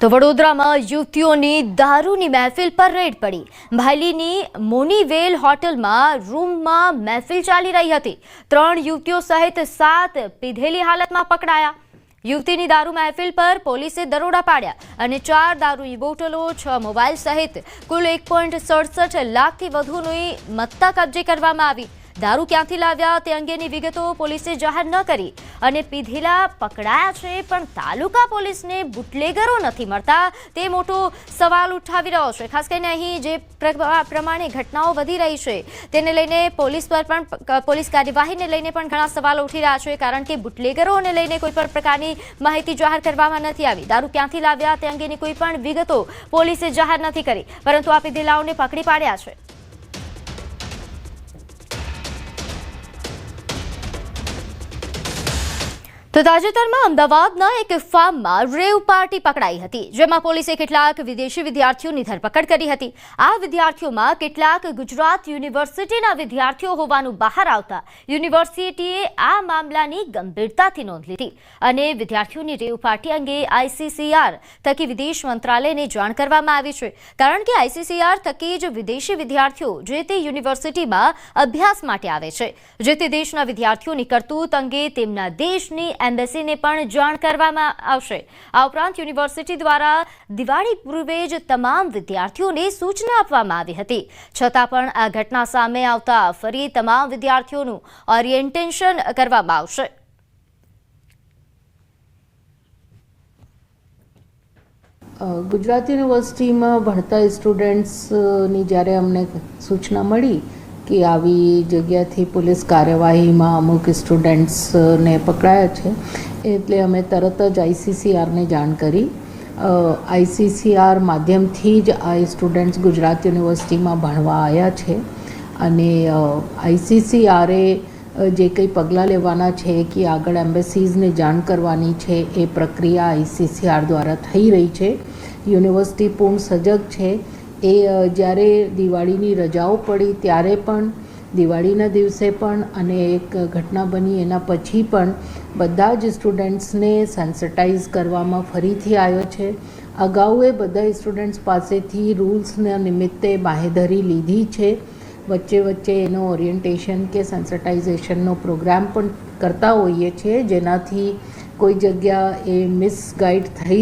તો વડોદરામાં યુવતીઓની દારૂની મહેફિલ પર રેડ પડી। ભાયલીની મોનીવેલ હોટલમાં રૂમમાં મહેફિલ ચાલી રહી હતી। 3 યુવતીઓ સહિત 7 પીધેલી હાલતમાં પકડાયા। યુવતીની દારૂ મહેફિલ પર પોલીસે દરોડા પાડ્યા અને 4 દારૂની બોટલો, 6 મોબાઈલ સહિત કુલ 1.67 લાખથી વધુની મત્તા કબજે કરવામાં આવી। દારૂ ક્યાંથી લાવ્યા તે અંગેની વિગતો પોલીસે જાહેર ન કરી અને પીધેલા પકડાયા છે, પણ તાલુકા પોલીસને બુટલેગરો નથી મળતા તે મોટો સવાલ ઉઠાવી રહ્યો છે। ખાસ કરીને અહીં જે પ્રમાણે ઘટનાઓ વધી રહી છે તેને લઈને પોલીસ પર પણ પોલીસ કાર્યવાહીને લઈને પણ ઘણા સવાલો ઉઠી રહ્યા છે, કારણ કે બુટલેગરોને લઈને કોઈ પણ પ્રકારની માહિતી જાહેર કરવામાં નથી આવી। દારૂ ક્યાંથી લાવ્યા તે અંગેની કોઈ પણ વિગતો પોલીસે જાહેર નથી કરી, પરંતુ આ પીધેલાઓને પકડી પાડ્યા છે। તો તાજેતરમાં અમદાવાદના એક ફાર્મમાં રેવ પાર્ટી પકડાઈ હતી, જેમાં પોલીસે કેટલાક વિદેશી વિદ્યાર્થીઓની ધરપકડ કરી હતી। આ વિદ્યાર્થીઓમાં કેટલાક ગુજરાત યુનિવર્સિટીના વિદ્યાર્થીઓ હોવાનું બહાર આવતા યુનિવર્સિટીએ આ મામલાની ગંભીરતાથી નોંધ લીધી અને વિદ્યાર્થીઓની રેવ પાર્ટી અંગે ICCR થકી વિદેશ મંત્રાલયને જાણ કરવામાં આવી છે, કારણ કે ICCR થકી જ વિદેશી વિદ્યાર્થીઓ જે તે યુનિવર્સિટીમાં અભ્યાસ માટે આવે છે। જે તે દેશના વિદ્યાર્થીઓની કરતૂત અંગે તેમના દેશની એમ્બેસીને પણ જાણ કરવામાં આવશે। આ ઉપરાંત યુનિવર્સિટી દ્વારા દિવાળી પૂર્વે જ તમામ વિદ્યાર્થીઓને સૂચના આપવામાં આવી હતી, છતાં પણ આ ઘટના સામે આવતા ફરી તમામ વિદ્યાર્થીઓનું ઓરિએન્ટેશન કરવામાં આવશે। ગુજરાત યુનિવર્સિટીમાં ભણતા સ્ટુડન્ટ્સની જ્યારે અમને સૂચના મળી કે આવી જગ્યાથી પોલીસ કાર્યવાહીમાં અમુક સ્ટુડન્ટ્સને પકડાયા છે, એટલે અમે તરત જ ICCRને જાણ કરી। ICCR માધ્યમથી જ આ સ્ટુડન્ટ્સ ગુજરાત યુનિવર્સિટીમાં ભણવા આવ્યા છે અને ICCRએ જે કંઈ પગલાં લેવાના છે કે આગળ એમ્બેસીઝને જાણ કરવાની છે, એ પ્રક્રિયા ICCR દ્વારા થઈ રહી છે। યુનિવર્સિટી પૂર્ણ સજગ છે। એ જ્યારે દિવાળીની રજાઓ પડી ત્યારે પણ, દિવાળીના દિવસે પણ અને એક ઘટના બની એના પછી પણ બધા જ સ્ટુડન્ટ્સને સેન્સિટાઇઝ કરવામાં ફરીથી આવ્યો છે। અગાઉ એ બધા સ્ટુડન્ટ્સ પાસેથી રૂલ્સના નિમિત્તે બાંહેધરી લીધી છે। વચ્ચે વચ્ચે એનો ઓરિએન્ટેશન કે સેન્સિટાઇઝેશનનો પ્રોગ્રામ પણ કરતા હોઈએ છીએ, જેનાથી કોઈ જગ્યા એ મિસગાઈડ થઈ